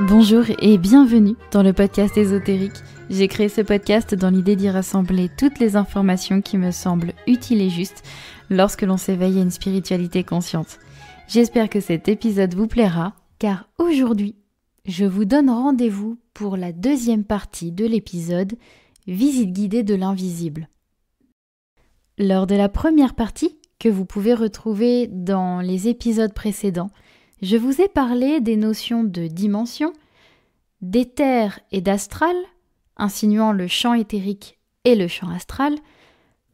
Bonjour et bienvenue dans le podcast ésotérique. J'ai créé ce podcast dans l'idée d'y rassembler toutes les informations qui me semblent utiles et justes lorsque l'on s'éveille à une spiritualité consciente. J'espère que cet épisode vous plaira, car aujourd'hui, je vous donne rendez-vous pour la deuxième partie de l'épisode « Visite guidée de l'invisible ». Lors de la première partie, que vous pouvez retrouver dans les épisodes précédents, je vous ai parlé des notions de dimension, d'éther et d'astral, insinuant le champ éthérique et le champ astral,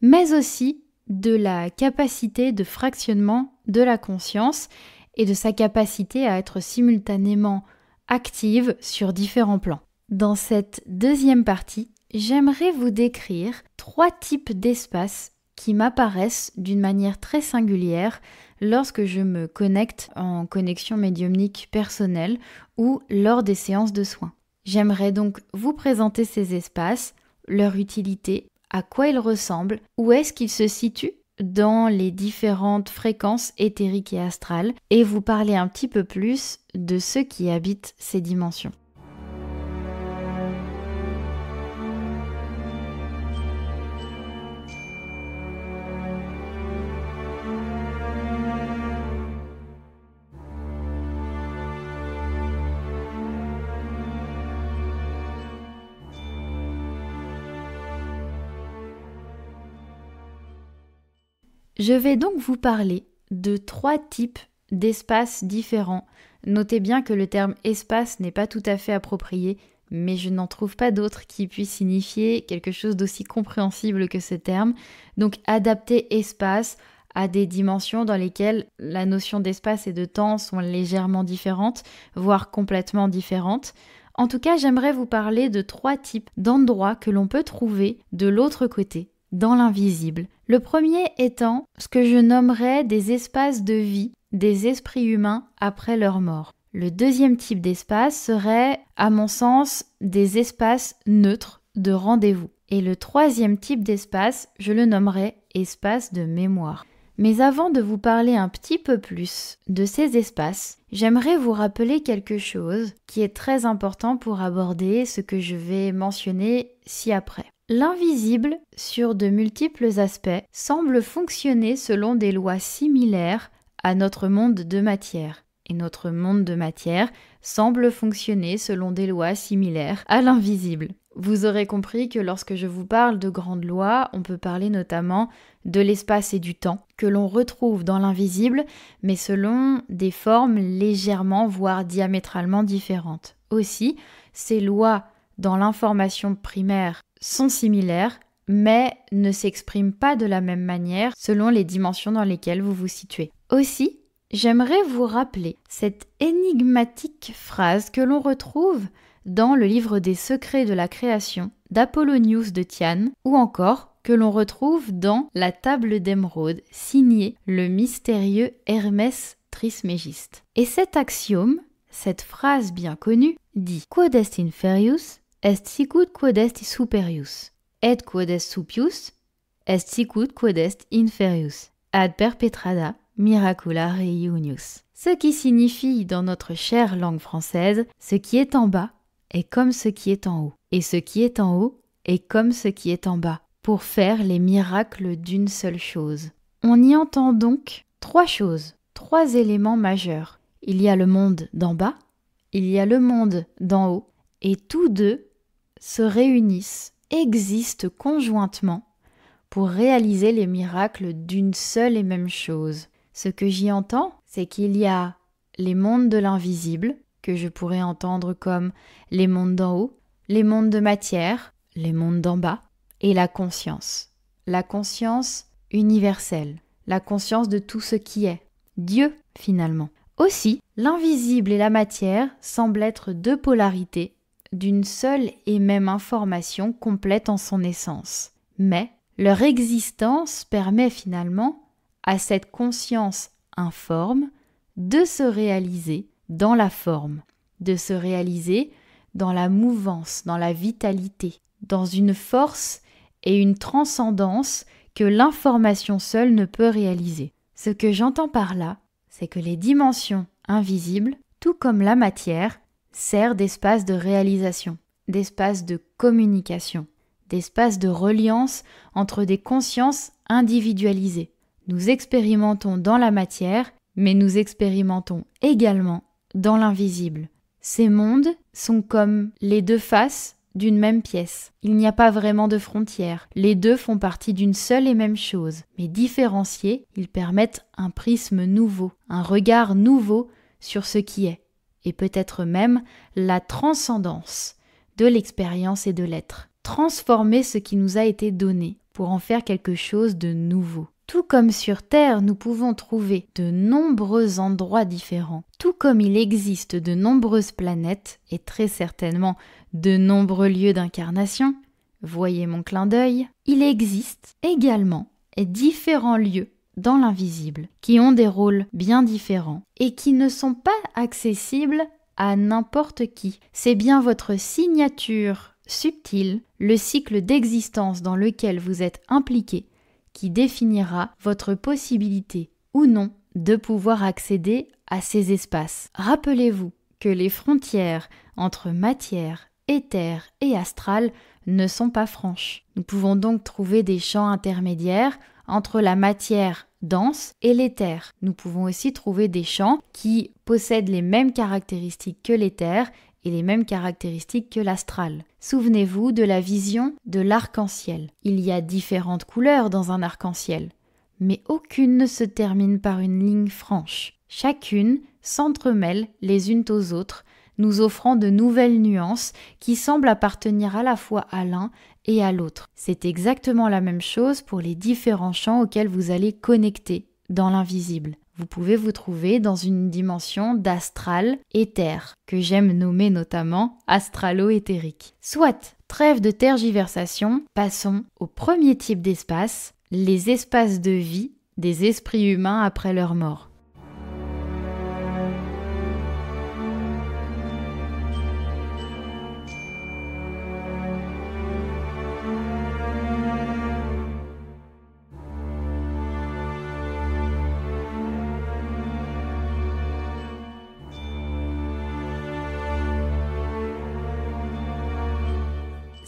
mais aussi de la capacité de fractionnement de la conscience et de sa capacité à être simultanément active sur différents plans. Dans cette deuxième partie, j'aimerais vous décrire 3 types d'espaces qui m'apparaissent d'une manière très singulière lorsque je me connecte en connexion médiumnique personnelle ou lors des séances de soins. J'aimerais donc vous présenter ces espaces, leur utilité, à quoi ils ressemblent, où est-ce qu'ils se situent dans les différentes fréquences éthériques et astrales, et vous parler un petit peu plus de ceux qui habitent ces dimensions. Je vais donc vous parler de 3 types d'espaces différents. Notez bien que le terme espace n'est pas tout à fait approprié, mais je n'en trouve pas d'autre qui puisse signifier quelque chose d'aussi compréhensible que ce terme. Donc adapter espace à des dimensions dans lesquelles la notion d'espace et de temps sont légèrement différentes, voire complètement différentes. En tout cas, j'aimerais vous parler de 3 types d'endroits que l'on peut trouver de l'autre côté, dans l'invisible. Le premier étant ce que je nommerais des espaces de vie des esprits humains après leur mort. Le deuxième type d'espace serait, à mon sens, des espaces neutres de rendez-vous. Et le troisième type d'espace, je le nommerais espace de mémoire. Mais avant de vous parler un petit peu plus de ces espaces, j'aimerais vous rappeler quelque chose qui est très important pour aborder ce que je vais mentionner ci-après. L'invisible, sur de multiples aspects, semble fonctionner selon des lois similaires à notre monde de matière. Et notre monde de matière semble fonctionner selon des lois similaires à l'invisible. Vous aurez compris que lorsque je vous parle de grandes lois, on peut parler notamment de l'espace et du temps, que l'on retrouve dans l'invisible, mais selon des formes légèrement, voire diamétralement différentes. Aussi, ces lois dans l'information primaire sont similaires, mais ne s'expriment pas de la même manière selon les dimensions dans lesquelles vous vous situez. Aussi, j'aimerais vous rappeler cette énigmatique phrase que l'on retrouve dans le livre des secrets de la création d'Apollonius de Tyane, ou encore que l'on retrouve dans la table d'émeraude signée le mystérieux Hermès Trismégiste. Et cet axiome, cette phrase bien connue, dit « Quod est inferius est sicut quod est superius, et quod est supius est sicut quod est inferius, ad perpetrada miracula reunius ». Ce qui signifie dans notre chère langue française, ce qui est en bas est comme ce qui est en haut, et ce qui est en haut est comme ce qui est en bas, pour faire les miracles d'une seule chose. On y entend donc 3 choses, 3 éléments majeurs. Il y a le monde d'en bas, il y a le monde d'en haut, et tous deux se réunissent, existent conjointement pour réaliser les miracles d'une seule et même chose. Ce que j'y entends, c'est qu'il y a les mondes de l'invisible, que je pourrais entendre comme les mondes d'en haut, les mondes de matière, les mondes d'en bas, et la conscience universelle, la conscience de tout ce qui est, Dieu finalement. Aussi, l'invisible et la matière semblent être 2 polarités d'une seule et même information complète en son essence. Mais leur existence permet finalement à cette conscience informe de se réaliser dans la forme, de se réaliser dans la mouvance, dans la vitalité, dans une force et une transcendance que l'information seule ne peut réaliser. Ce que j'entends par là, c'est que les dimensions invisibles, tout comme la matière, sert d'espace de réalisation, d'espace de communication, d'espace de reliance entre des consciences individualisées. Nous expérimentons dans la matière, mais nous expérimentons également dans l'invisible. Ces mondes sont comme les deux faces d'une même pièce. Il n'y a pas vraiment de frontières. Les deux font partie d'une seule et même chose. Mais différenciés, ils permettent un prisme nouveau, un regard nouveau sur ce qui est, et peut-être même la transcendance de l'expérience et de l'être. Transformer ce qui nous a été donné pour en faire quelque chose de nouveau. Tout comme sur Terre, nous pouvons trouver de nombreux endroits différents, tout comme il existe de nombreuses planètes et très certainement de nombreux lieux d'incarnation, voyez mon clin d'œil, il existe également différents lieux dans l'invisible qui ont des rôles bien différents et qui ne sont pas accessibles à n'importe qui. C'est bien votre signature subtile, le cycle d'existence dans lequel vous êtes impliqué, qui définira votre possibilité ou non de pouvoir accéder à ces espaces. Rappelez-vous que les frontières entre matière, éther et astral ne sont pas franches. Nous pouvons donc trouver des champs intermédiaires entre la matière dense et l'éther. Nous pouvons aussi trouver des champs qui possèdent les mêmes caractéristiques que l'éther et les mêmes caractéristiques que l'astral. Souvenez-vous de la vision de l'arc-en-ciel. Il y a différentes couleurs dans un arc-en-ciel, mais aucune ne se termine par une ligne franche. Chacune s'entremêle les unes aux autres, nous offrant de nouvelles nuances qui semblent appartenir à la fois à l'un et à l'autre. C'est exactement la même chose pour les différents champs auxquels vous allez connecter dans l'invisible. Vous pouvez vous trouver dans une dimension d'astral éther, que j'aime nommer notamment astralo-éthérique. Soit, trêve de tergiversation, passons au premier type d'espace, les espaces de vie des esprits humains après leur mort.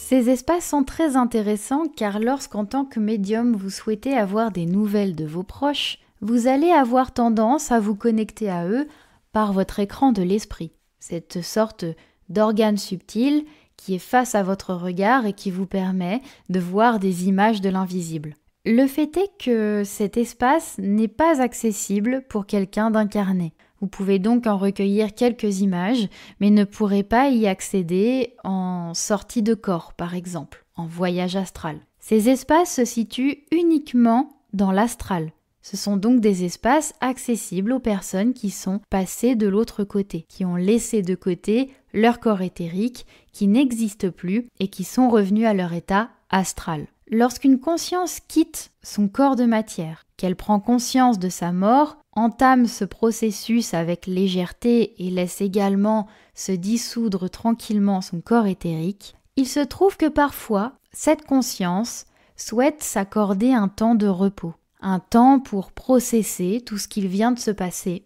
Ces espaces sont très intéressants car lorsqu'en tant que médium vous souhaitez avoir des nouvelles de vos proches, vous allez avoir tendance à vous connecter à eux par votre écran de l'esprit. Cette sorte d'organe subtil qui est face à votre regard et qui vous permet de voir des images de l'invisible. Le fait est que cet espace n'est pas accessible pour quelqu'un d'incarné. Vous pouvez donc en recueillir quelques images, mais ne pourrez pas y accéder en sortie de corps, par exemple, en voyage astral. Ces espaces se situent uniquement dans l'astral. Ce sont donc des espaces accessibles aux personnes qui sont passées de l'autre côté, qui ont laissé de côté leur corps éthérique, qui n'existe plus et qui sont revenus à leur état astral. Lorsqu'une conscience quitte son corps de matière, qu'elle prend conscience de sa mort, entame ce processus avec légèreté et laisse également se dissoudre tranquillement son corps éthérique, il se trouve que parfois, cette conscience souhaite s'accorder un temps de repos, un temps pour processer tout ce qu'il vient de se passer,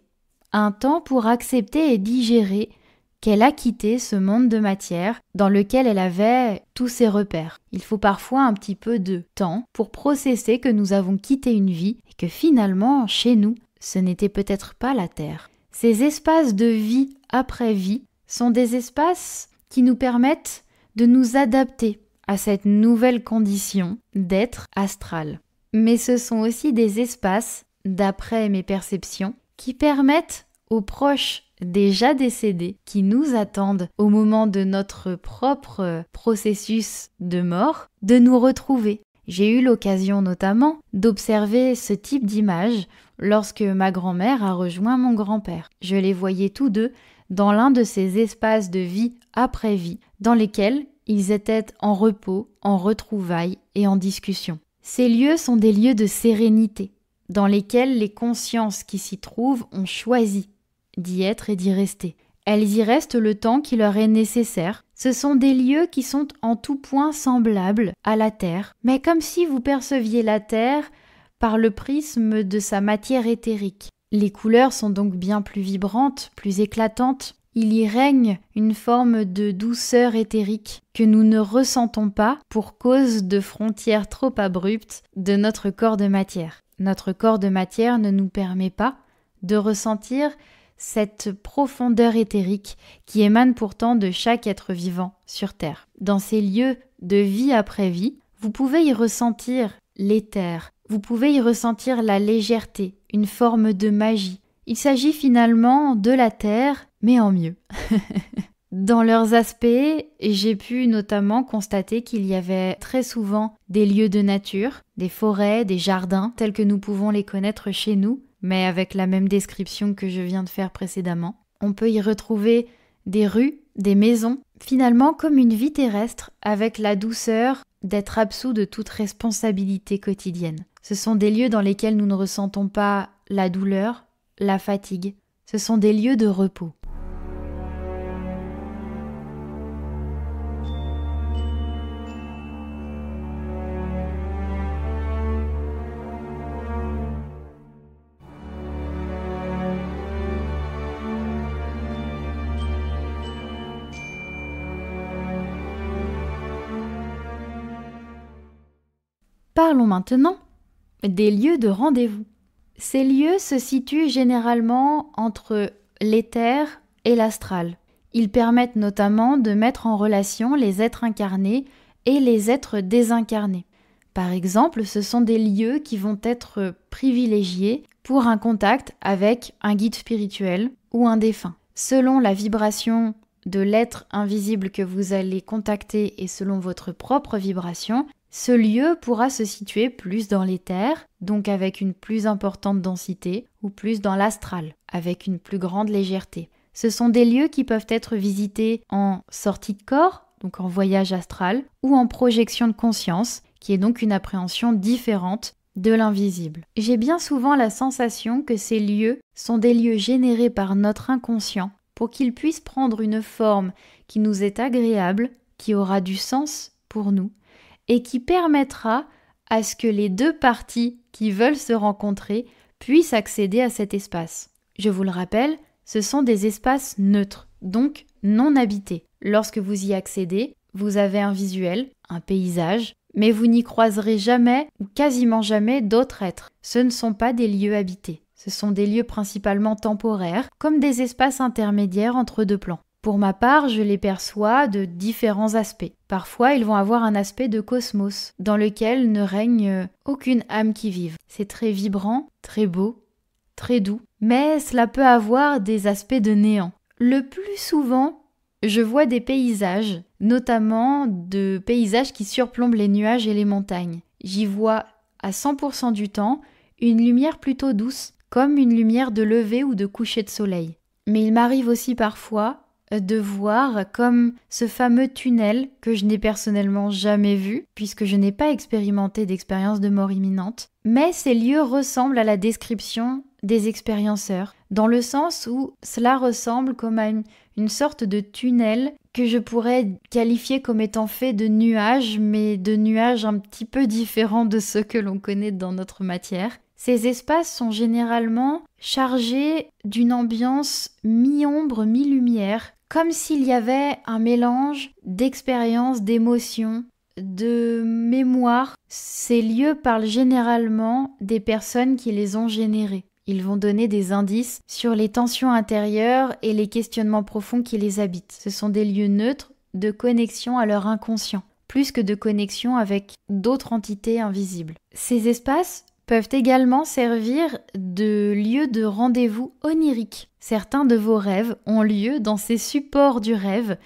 un temps pour accepter et digérer qu'elle a quitté ce monde de matière dans lequel elle avait tous ses repères. Il faut parfois un petit peu de temps pour processer que nous avons quitté une vie et que finalement, chez nous, ce n'était peut-être pas la Terre. Ces espaces de vie après vie sont des espaces qui nous permettent de nous adapter à cette nouvelle condition d'être astral. Mais ce sont aussi des espaces, d'après mes perceptions, qui permettent aux proches déjà décédés qui nous attendent au moment de notre propre processus de mort, de nous retrouver. J'ai eu l'occasion notamment d'observer ce type d'image lorsque ma grand-mère a rejoint mon grand-père. Je les voyais tous deux dans l'un de ces espaces de vie après vie, dans lesquels ils étaient en repos, en retrouvailles et en discussion. Ces lieux sont des lieux de sérénité, dans lesquels les consciences qui s'y trouvent ont choisi d'y être et d'y rester. Elles y restent le temps qui leur est nécessaire. Ce sont des lieux qui sont en tout point semblables à la Terre, mais comme si vous perceviez la Terre par le prisme de sa matière éthérique. Les couleurs sont donc bien plus vibrantes, plus éclatantes. Il y règne une forme de douceur éthérique que nous ne ressentons pas pour cause de frontières trop abruptes de notre corps de matière. Notre corps de matière ne nous permet pas de ressentir cette profondeur éthérique qui émane pourtant de chaque être vivant sur Terre. Dans ces lieux de vie après vie, vous pouvez y ressentir l'éther, vous pouvez y ressentir la légèreté, une forme de magie. Il s'agit finalement de la Terre, mais en mieux. Dans leurs aspects, j'ai pu notamment constater qu'il y avait très souvent des lieux de nature, des forêts, des jardins, tels que nous pouvons les connaître chez nous, mais avec la même description que je viens de faire précédemment. On peut y retrouver des rues, des maisons, finalement comme une vie terrestre, avec la douceur d'être absous de toute responsabilité quotidienne. Ce sont des lieux dans lesquels nous ne ressentons pas la douleur, la fatigue. Ce sont des lieux de repos. Parlons maintenant des lieux de rendez-vous. Ces lieux se situent généralement entre l'éther et l'astral. Ils permettent notamment de mettre en relation les êtres incarnés et les êtres désincarnés. Par exemple, ce sont des lieux qui vont être privilégiés pour un contact avec un guide spirituel ou un défunt. Selon la vibration de l'être invisible que vous allez contacter et selon votre propre vibration, ce lieu pourra se situer plus dans l'éther, donc avec une plus importante densité, ou plus dans l'astral, avec une plus grande légèreté. Ce sont des lieux qui peuvent être visités en sortie de corps, donc en voyage astral, ou en projection de conscience, qui est donc une appréhension différente de l'invisible. J'ai bien souvent la sensation que ces lieux sont des lieux générés par notre inconscient pour qu'ils puissent prendre une forme qui nous est agréable, qui aura du sens pour nous, et qui permettra à ce que les deux parties qui veulent se rencontrer puissent accéder à cet espace. Je vous le rappelle, ce sont des espaces neutres, donc non habités. Lorsque vous y accédez, vous avez un visuel, un paysage, mais vous n'y croiserez jamais ou quasiment jamais d'autres êtres. Ce ne sont pas des lieux habités. Ce sont des lieux principalement temporaires, comme des espaces intermédiaires entre deux plans. Pour ma part, je les perçois de différents aspects. Parfois, ils vont avoir un aspect de cosmos, dans lequel ne règne aucune âme qui vive. C'est très vibrant, très beau, très doux, mais cela peut avoir des aspects de néant. Le plus souvent, je vois des paysages, notamment de paysages qui surplombent les nuages et les montagnes. J'y vois à 100% du temps une lumière plutôt douce, comme une lumière de lever ou de coucher de soleil. Mais il m'arrive aussi parfois de voir comme ce fameux tunnel que je n'ai personnellement jamais vu, puisque je n'ai pas expérimenté d'expérience de mort imminente. Mais ces lieux ressemblent à la description des expérienceurs, dans le sens où cela ressemble comme à une sorte de tunnel que je pourrais qualifier comme étant fait de nuages, mais de nuages un petit peu différents de ceux que l'on connaît dans notre matière. Ces espaces sont généralement chargés d'une ambiance mi-ombre, mi-lumière, comme s'il y avait un mélange d'expériences, d'émotions, de mémoire. Ces lieux parlent généralement des personnes qui les ont générés. Ils vont donner des indices sur les tensions intérieures et les questionnements profonds qui les habitent. Ce sont des lieux neutres de connexion à leur inconscient, plus que de connexion avec d'autres entités invisibles. Ces espaces peuvent également servir de lieu de rendez-vous onirique. Certains de vos rêves ont lieu dans ces supports du rêve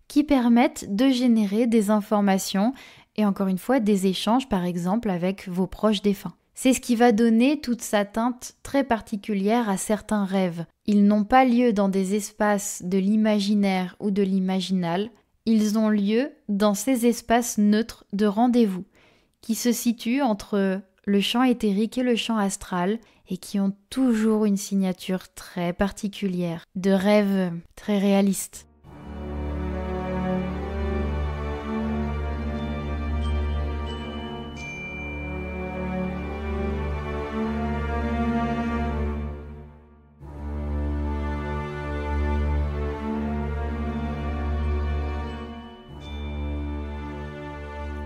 qui permettent de générer des informations et encore une fois des échanges par exemple avec vos proches défunts. C'est ce qui va donner toute sa teinte très particulière à certains rêves. Ils n'ont pas lieu dans des espaces de l'imaginaire ou de l'imaginal, ils ont lieu dans ces espaces neutres de rendez-vous qui se situent entre le champ éthérique et le champ astral et qui ont toujours une signature très particulière, de rêves très réalistes.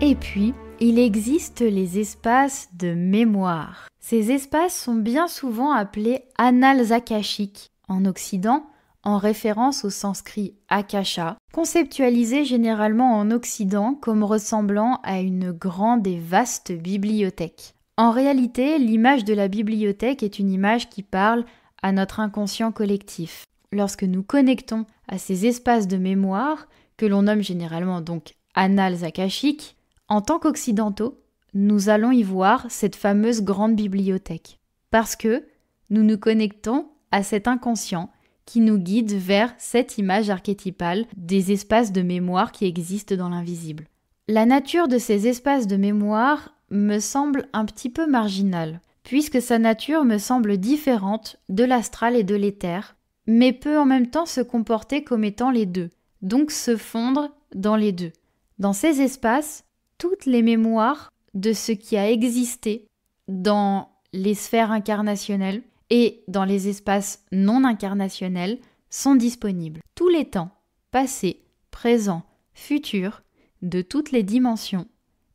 Et puis, il existe les espaces de mémoire. Ces espaces sont bien souvent appelés annales akashiques en Occident, en référence au sanskrit akasha, conceptualisé généralement en Occident comme ressemblant à une grande et vaste bibliothèque. En réalité, l'image de la bibliothèque est une image qui parle à notre inconscient collectif. Lorsque nous connectons à ces espaces de mémoire, que l'on nomme généralement donc annales akashiques, en tant qu'occidentaux, nous allons y voir cette fameuse grande bibliothèque. Parce que nous nous connectons à cet inconscient qui nous guide vers cette image archétypale des espaces de mémoire qui existent dans l'invisible. La nature de ces espaces de mémoire me semble un petit peu marginale, puisque sa nature me semble différente de l'astral et de l'éther, mais peut en même temps se comporter comme étant les deux, donc se fondre dans les deux. Dans ces espaces, toutes les mémoires de ce qui a existé dans les sphères incarnationnelles et dans les espaces non incarnationnels sont disponibles. Tous les temps, passé, présent, futur, de toutes les dimensions,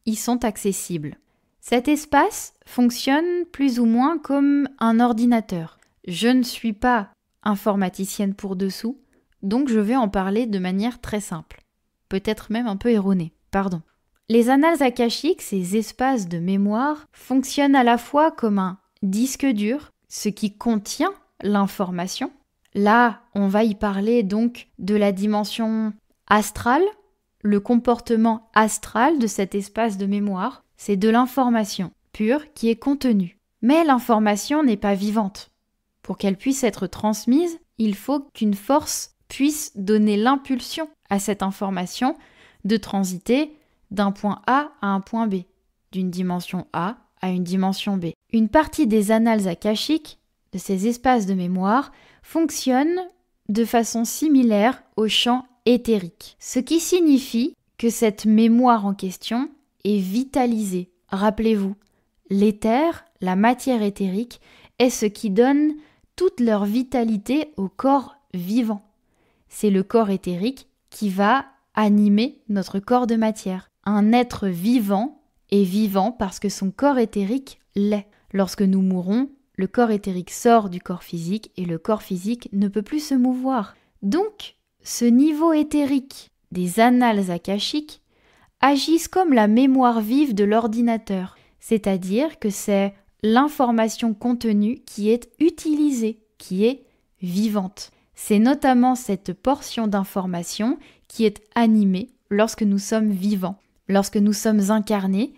y sont accessibles. Cet espace fonctionne plus ou moins comme un ordinateur. Je ne suis pas informaticienne pour dessous, donc je vais en parler de manière très simple, peut-être même un peu erronée, pardon. Les annales akashiques, ces espaces de mémoire, fonctionnent à la fois comme un disque dur, ce qui contient l'information. Là, on va y parler donc de la dimension astrale, le comportement astral de cet espace de mémoire, c'est de l'information pure qui est contenue. Mais l'information n'est pas vivante. Pour qu'elle puisse être transmise, il faut qu'une force puisse donner l'impulsion à cette information de transiter d'un point A à un point B, d'une dimension A à une dimension B. Une partie des annales akashiques, de ces espaces de mémoire, fonctionne de façon similaire au champ éthérique, ce qui signifie que cette mémoire en question est vitalisée. Rappelez-vous, l'éther, la matière éthérique, est ce qui donne toute leur vitalité au corps vivant. C'est le corps éthérique qui va animer notre corps de matière. Un être vivant est vivant parce que son corps éthérique l'est. Lorsque nous mourons, le corps éthérique sort du corps physique et le corps physique ne peut plus se mouvoir. Donc, ce niveau éthérique des annales akashiques agissent comme la mémoire vive de l'ordinateur, c'est-à-dire que c'est l'information contenue qui est utilisée, qui est vivante. C'est notamment cette portion d'information qui est animée lorsque nous sommes vivants. Lorsque nous sommes incarnés,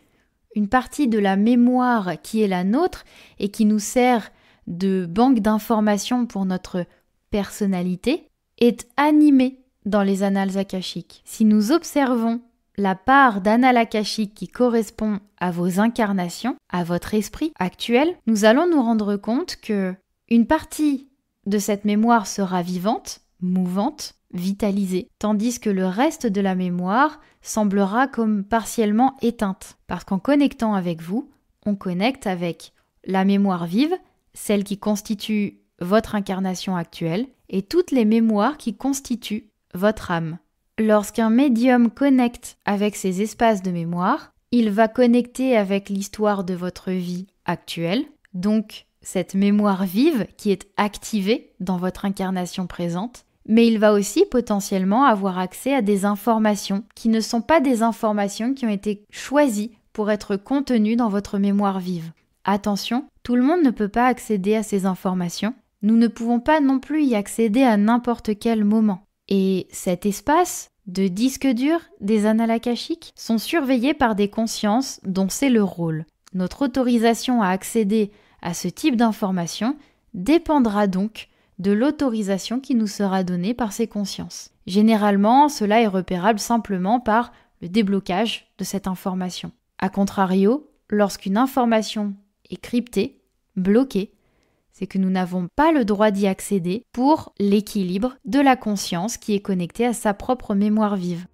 une partie de la mémoire qui est la nôtre et qui nous sert de banque d'informations pour notre personnalité est animée dans les annales akashiques. Si nous observons la part d'annales akashiques qui correspond à vos incarnations, à votre esprit actuel, nous allons nous rendre compte que une partie de cette mémoire sera vivante, mouvante, vitalisée, tandis que le reste de la mémoire semblera comme partiellement éteinte. Parce qu'en connectant avec vous, on connecte avec la mémoire vive, celle qui constitue votre incarnation actuelle, et toutes les mémoires qui constituent votre âme. Lorsqu'un médium connecte avec ces espaces de mémoire, il va connecter avec l'histoire de votre vie actuelle, donc cette mémoire vive qui est activée dans votre incarnation présente, mais il va aussi potentiellement avoir accès à des informations qui ne sont pas des informations qui ont été choisies pour être contenues dans votre mémoire vive. Attention, tout le monde ne peut pas accéder à ces informations. Nous ne pouvons pas non plus y accéder à n'importe quel moment. Et cet espace de disque dur des annales akashiques sont surveillés par des consciences dont c'est le rôle. Notre autorisation à accéder à ce type d'informations dépendra donc de l'autorisation qui nous sera donnée par ces consciences. Généralement, cela est repérable simplement par le déblocage de cette information. A contrario, lorsqu'une information est cryptée, bloquée, c'est que nous n'avons pas le droit d'y accéder pour l'équilibre de la conscience qui est connectée à sa propre mémoire vive.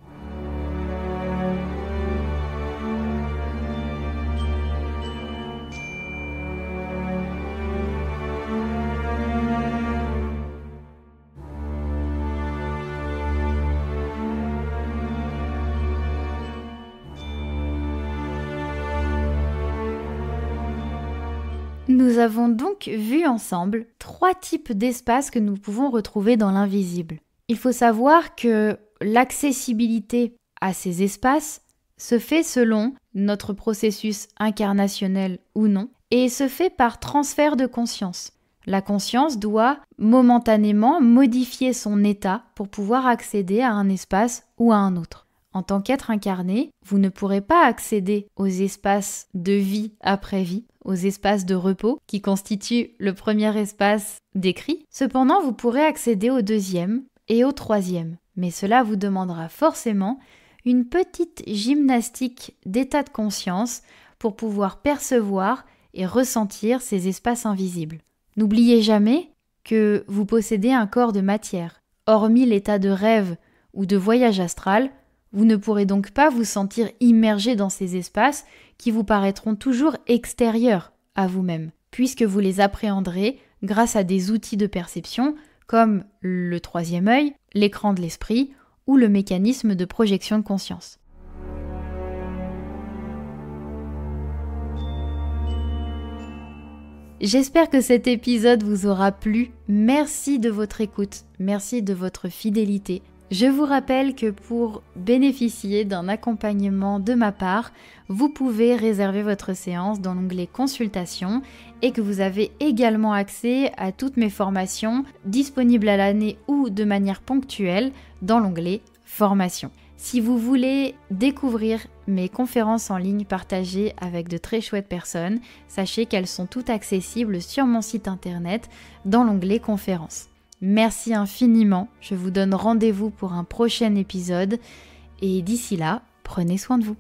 Nous avons donc vu ensemble 3 types d'espaces que nous pouvons retrouver dans l'invisible. Il faut savoir que l'accessibilité à ces espaces se fait selon notre processus incarnationnel ou non, et se fait par transfert de conscience. La conscience doit momentanément modifier son état pour pouvoir accéder à un espace ou à un autre. En tant qu'être incarné, vous ne pourrez pas accéder aux espaces de vie après vie, aux espaces de repos qui constituent le premier espace décrit. Cependant, vous pourrez accéder au deuxième et au troisième. Mais cela vous demandera forcément une petite gymnastique d'état de conscience pour pouvoir percevoir et ressentir ces espaces invisibles. N'oubliez jamais que vous possédez un corps de matière. Hormis l'état de rêve ou de voyage astral, vous ne pourrez donc pas vous sentir immergé dans ces espaces qui vous paraîtront toujours extérieurs à vous-même, puisque vous les appréhenderez grâce à des outils de perception comme le troisième œil, l'écran de l'esprit ou le mécanisme de projection de conscience. J'espère que cet épisode vous aura plu. Merci de votre écoute, merci de votre fidélité. Je vous rappelle que pour bénéficier d'un accompagnement de ma part, vous pouvez réserver votre séance dans l'onglet Consultation et que vous avez également accès à toutes mes formations disponibles à l'année ou de manière ponctuelle dans l'onglet Formation. Si vous voulez découvrir mes conférences en ligne partagées avec de très chouettes personnes, sachez qu'elles sont toutes accessibles sur mon site internet dans l'onglet Conférences. Merci infiniment, je vous donne rendez-vous pour un prochain épisode et d'ici là, prenez soin de vous.